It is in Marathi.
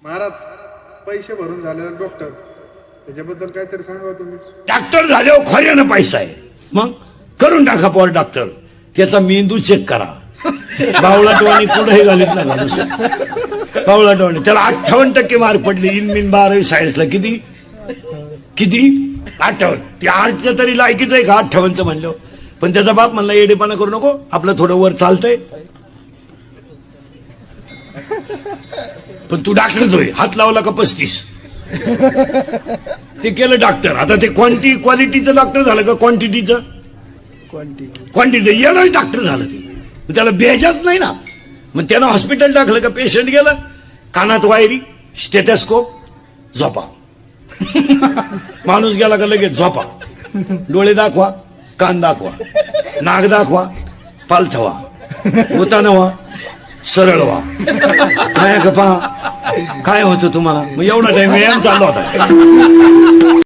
महाराज पैसे भरून झालेला डॉक्टर, त्याच्याबद्दल काहीतरी सांगा तुम्ही. डॉक्टर झाल्यावर खऱ्यानं पैसा आहे, मग करून टाका पॉर डॉक्टर. त्याचा मेंदू चेक करा. बावळाटवाणी कुठेही घालीत ना घालू. बावळाटवाणी त्याला 58% मार्क पडले. इन बिन 12वी सायन्सला. किती 58. त्या आर्टच्या तरी लायकीच आहे का 58चं म्हणलं. पण त्याचा बाप म्हणला येडेपणा करू नको, आपलं थोडं वर चालतंय. पण तू डॉक्टरच होय, हात लावला का 35. ते केलं डॉक्टर. आता ते क्वालिटीचं डॉक्टर झालं का क्वांटिटीचं? क्वांटिटी याला डॉक्टर झालं. ते त्याला बेजाच नाही ना. मग त्यानं हॉस्पिटल टाकलं का पेशंट गेलं, कानात वायरी, स्टेथोस्कोप, झोपा. माणूस गेला का लगेच झोपा. डोळे दाखवा, कान दाखवा, नाक दाखवा, पालथवा, उताना व्हा, सरळ व्हा. काय का पहा काय होतं तुम्हाला. मग एवढा टाइम व्यायाम चालला होता.